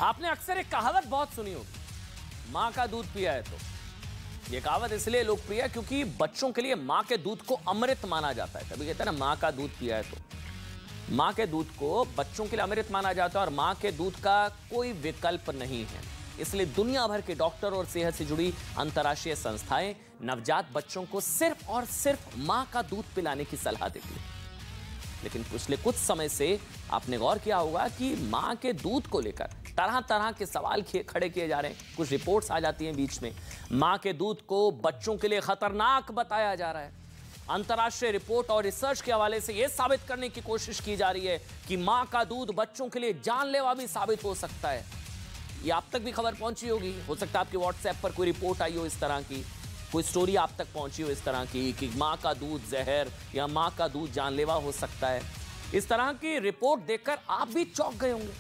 आपने अक्सर एक कहावत बहुत सुनी होगी, मां का दूध पिया है तो। ये कहावत इसलिए लोकप्रिय है क्योंकि बच्चों के लिए मां के दूध को अमृत माना जाता है। कभी कहते हैं ना, मां का दूध पिया है तो। मां के दूध को बच्चों के लिए अमृत माना जाता है और मां के दूध का कोई विकल्प नहीं है। इसलिए दुनिया भर के डॉक्टर और सेहत से जुड़ी अंतर्राष्ट्रीय संस्थाएं नवजात बच्चों को सिर्फ और सिर्फ मां का दूध पिलाने की सलाह देती है। लेकिन पिछले कुछ समय से आपने गौर किया होगा कि मां के दूध को लेकर तरह तरह के सवाल खड़े किए जा रहे हैं। कुछ रिपोर्ट्स आ जाती हैं बीच में, मां के दूध को बच्चों के लिए खतरनाक बताया जा रहा है। अंतर्राष्ट्रीय रिपोर्ट और रिसर्च के हवाले से यह साबित करने की कोशिश की जा रही है कि मां का दूध बच्चों के लिए जानलेवा भी साबित हो सकता है। यह आप तक भी खबर पहुंची होगी, हो सकता है आपके व्हाट्सएप पर कोई रिपोर्ट आई हो इस तरह की, कोई स्टोरी आप तक पहुंची हो इस तरह की कि मां का दूध जहर या मां का दूध जानलेवा हो सकता है। इस तरह की रिपोर्ट देखकर आप भी चौंक गए होंगे।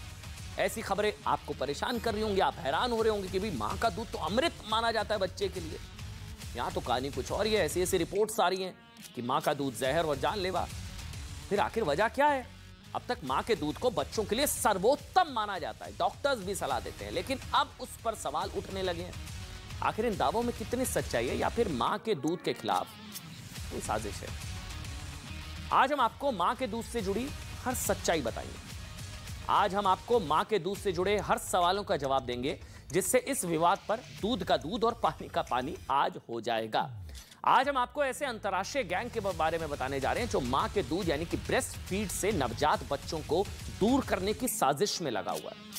ऐसी खबरें आपको परेशान कर रही होंगी, आप हैरान हो रहे होंगे कि भाई मां का दूध तो अमृत माना जाता है बच्चे के लिए। यहां तो कहानी कुछ और ही है। ऐसी ऐसी रिपोर्ट्स आ रही हैं कि मां का दूध जहर और जानलेवा। फिर आखिर वजह क्या है? अब तक मां के दूध को बच्चों के लिए सर्वोत्तम माना जाता है, डॉक्टर्स भी सलाह देते हैं, लेकिन अब उस पर सवाल उठने लगे हैं। आखिर इन दावों में कितनी सच्चाई है या फिर मां के दूध के खिलाफ कोई साजिश है? आज हम आपको मां के दूध से जुड़ी हर सच्चाई बताएंगे। आज हम आपको मां के दूध से जुड़े हर सवालों का जवाब देंगे, जिससे इस विवाद पर दूध का दूध और पानी का पानी आज हो जाएगा। आज हम आपको ऐसे अंतर्राष्ट्रीय गैंग के बारे में बताने जा रहे हैं जो मां के दूध यानी कि ब्रेस्ट फीड से नवजात बच्चों को दूर करने की साजिश में लगा हुआ है।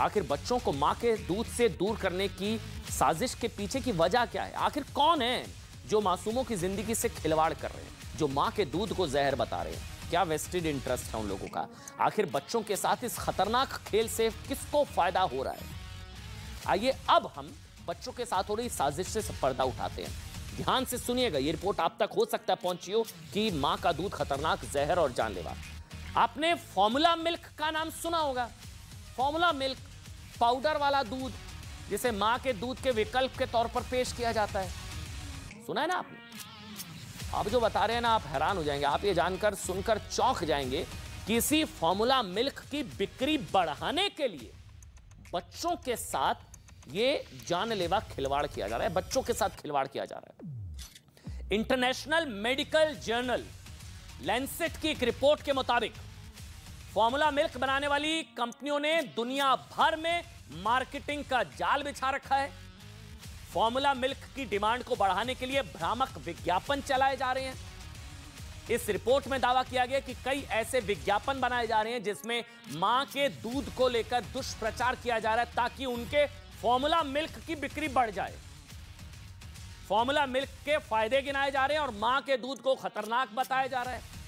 आखिर बच्चों को मां के दूध से दूर करने की साजिश के पीछे की वजह क्या है? आखिर कौन है जो मासूमों की जिंदगी से खिलवाड़ कर रहे हैं, जो मां के दूध को जहर बता रहे हैं? क्या वेस्टेड इंटरेस्ट है उन लोगों का? आखिर बच्चों के साथ इस खतरनाक खेल से किसको फायदा हो रहा है? आइए अब हम बच्चों के साथ हो रही साजिश से पर्दा उठाते हैं। ध्यान से सुनिएगा, यह रिपोर्ट आप तक हो सकता है पहुंची हो कि मां का दूध खतरनाक जहर और जानलेवा। आपने फॉर्मूला मिल्क का नाम सुना होगा। फॉर्मूला मिल्क, पाउडर वाला दूध जिसे मां के दूध के विकल्प के तौर पर पेश किया जाता है। सुना है ना आपने? अब जो बता रहे हैं ना, आप हैरान हो जाएंगे। आप ये जानकर सुनकर चौंक जाएंगे कि इसी फॉर्मूला मिल्क की बिक्री बढ़ाने के लिए बच्चों के साथ ये जानलेवा खिलवाड़ किया जा रहा है। बच्चों के साथ खिलवाड़ किया जा रहा है। इंटरनेशनल मेडिकल जर्नल लैंसेट की एक रिपोर्ट के मुताबिक फॉर्मूला मिल्क बनाने वाली कंपनियों ने दुनिया भर में मार्केटिंग का जाल बिछा रखा है। फॉर्मूला मिल्क की डिमांड को बढ़ाने के लिए भ्रामक विज्ञापन चलाए जा रहे हैं। इस रिपोर्ट में दावा किया गया कि कई ऐसे विज्ञापन बनाए जा रहे हैं जिसमें मां के दूध को लेकर दुष्प्रचार किया जा रहा है ताकि उनके फॉर्मूला मिल्क की बिक्री बढ़ जाए। फॉर्मूला मिल्क के फायदे गिनाए जा रहे हैं और मां के दूध को खतरनाक बताया जा रहा है।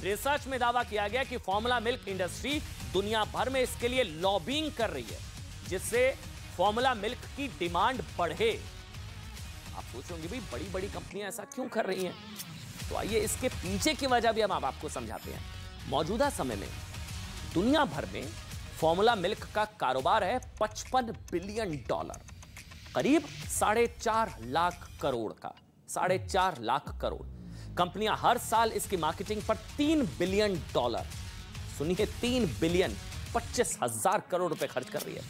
रिसर्च में दावा किया गया कि फॉर्मूला मिल्क इंडस्ट्री दुनिया भर में इसके लिए लॉबिंग कर रही है, जिससे फॉर्मूला मिल्क की डिमांड बढ़े। आप सोचोगे भाई बड़ी बड़ी कंपनियां ऐसा क्यों कर रही हैं? तो आइए इसके पीछे की वजह भी हम आपको समझाते हैं। मौजूदा समय में दुनिया भर में फॉर्मूला मिल्क का कारोबार है $55 बिलियन, करीब 4.5 लाख करोड़ का। 4.5 लाख करोड़। कंपनियां हर साल इसकी मार्केटिंग पर $3 बिलियन, सुनिए 3 बिलियन 25,000 करोड़ रुपए खर्च कर रही है।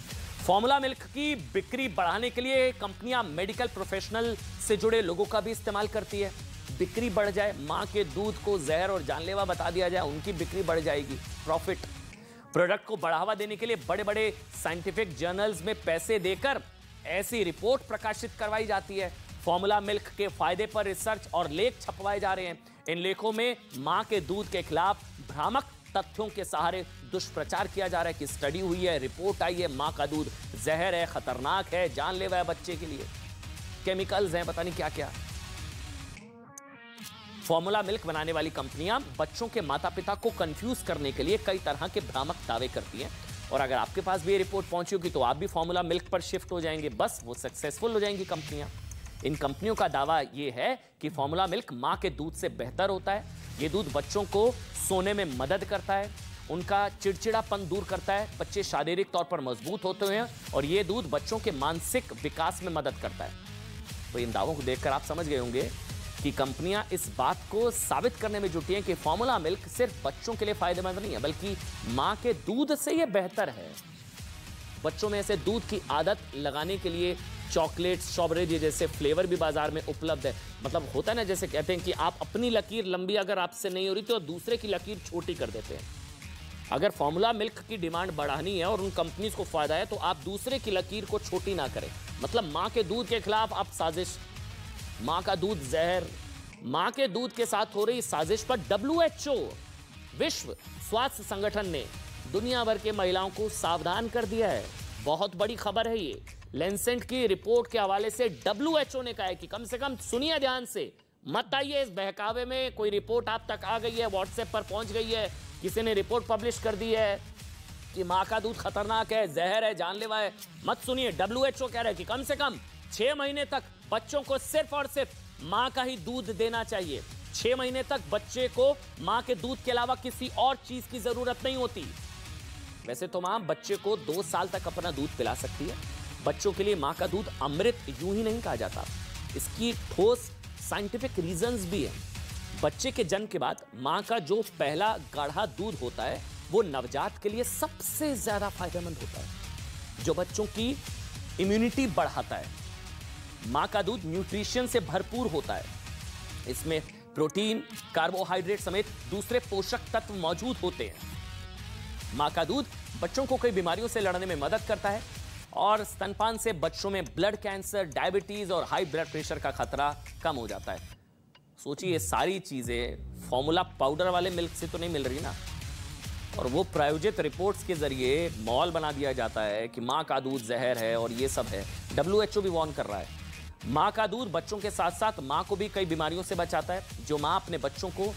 फॉर्मूला मिल्क की बिक्री बढ़ाने के लिए कंपनियां मेडिकल प्रोफेशनल से जुड़े लोगों का भी इस्तेमाल करती है। बिक्री बढ़ जाए, मां के दूध को जहर और जानलेवा बता दिया जाए, उनकी बिक्री बढ़ जाएगी, प्रॉफिट। प्रोडक्ट को बढ़ावा देने के लिए बड़े बड़े साइंटिफिक जर्नल्स में पैसे देकर ऐसी रिपोर्ट प्रकाशित करवाई जाती है। फॉर्मूला मिल्क के फायदे पर रिसर्च और लेख छपवाए जा रहे हैं। इन लेखों में मां के दूध के खिलाफ भ्रामक तथ्यों के सहारे दुष्प्रचार किया जा रहा है कि स्टडी हुई है, रिपोर्ट आई है, मां का दूध जहर है, खतरनाक है, जानलेवा है बच्चे के लिए, केमिकल्स हैं, पता नहीं क्या क्या। फॉर्मूला मिल्क बनाने वाली कंपनियां बच्चों के माता पिता को कंफ्यूज करने के लिए कई तरह के भ्रामक दावे करती हैं। और अगर आपके पास भी ये रिपोर्ट पहुंची होगी तो आप भी फॉर्मूला मिल्क पर शिफ्ट हो जाएंगे। बस वो सक्सेसफुल हो जाएंगी कंपनियां। इन कंपनियों का दावा यह है कि फॉर्मूला मिल्क मां के दूध से बेहतर होता है। यह दूध बच्चों को सोने में मदद करता है, उनका चिड़चिड़ापन दूर करता है, बच्चे शारीरिक तौर पर मजबूत होते हैं और यह दूध बच्चों के मानसिक विकास में मदद करता है। तो इन दावों को देखकर आप समझ गए होंगे कि कंपनियां इस बात को साबित करने में जुटी हैं कि फॉर्मूला मिल्क सिर्फ बच्चों के लिए फायदेमंद नहीं है, बल्कि मां के दूध से यह बेहतर है। बच्चों में ऐसे दूध की आदत लगाने के लिए चॉकलेट, स्ट्रॉबेरी जैसे फ्लेवर भी बाजार में उपलब्ध है। मतलब होता है ना, जैसे कहते हैं कि आप अपनी लकीर लंबी अगर आपसे नहीं हो रही तो दूसरे की लकीर छोटी कर देते हैं। अगर फॉर्मूला मिल्क की डिमांड बढ़ानी है और उन कंपनीज को फायदा है तो आप दूसरे की लकीर को छोटी ना करें। मतलब मां के दूध के खिलाफ आप साजिश, मां का दूध जहर, मां के दूध के साथ हो रही साजिश पर WHO विश्व स्वास्थ्य संगठन ने दुनिया भर के महिलाओं को सावधान कर दिया है। बहुत बड़ी खबर है ये। लैंसेट की रिपोर्ट के हवाले से WHO ने कहा है कि कम से कम सुनिए ध्यान से, मत आइए इस बहकावे में। कोई रिपोर्ट आप तक आ गई है, व्हाट्सएप पर पहुंच गई है, किसी ने रिपोर्ट पब्लिश कर दी है कि मां का दूध खतरनाक है, जहर है, जानलेवा है, मत सुनिए। WHO कह रहा है कि कम से कम 6 महीने तक बच्चों को सिर्फ और सिर्फ मां का ही दूध देना चाहिए। 6 महीने तक बच्चे को मां के दूध के अलावा किसी और चीज की जरूरत नहीं होती। वैसे तो मां बच्चे को 2 साल तक अपना दूध पिला सकती है। बच्चों के लिए मां का दूध अमृत यूं ही नहीं कहा जाता, इसकी ठोस साइंटिफिक रीजंस भी हैं। बच्चे के जन्म के बाद मां का जो पहला गाढ़ा दूध होता है वो नवजात के लिए सबसे ज्यादा फायदेमंद होता है, जो बच्चों की इम्यूनिटी बढ़ाता है। मां का दूध न्यूट्रिशन से भरपूर होता है, इसमें प्रोटीन, कार्बोहाइड्रेट समेत दूसरे पोषक तत्व मौजूद होते हैं। मां का दूध बच्चों को कई बीमारियों से लड़ने में मदद करता है और स्तनपान से बच्चों में ब्लड कैंसर, डायबिटीज और हाई ब्लड प्रेशर का खतरा कम हो जाता है। सोचिए, ये सारी चीजें फॉर्मूला पाउडर वाले मिल्क से तो नहीं मिल रही ना, और वो प्रायोजित रिपोर्ट्स के जरिए मॉल बना दिया जाता है कि मां का दूध जहर है और ये सब है। WHO भी वार्न कर रहा है। मां का दूध बच्चों के साथ साथ मां को भी कई बीमारियों से बचाता है। जो मां अपने बच्चों को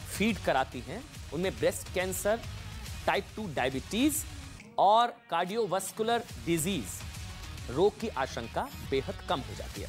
फीड कराती हैं उनमें ब्रेस्ट कैंसर, टाइप 2 डायबिटीज और कार्डियोवास्कुलर डिजीज रोग की आशंका बेहद कम हो जाती है।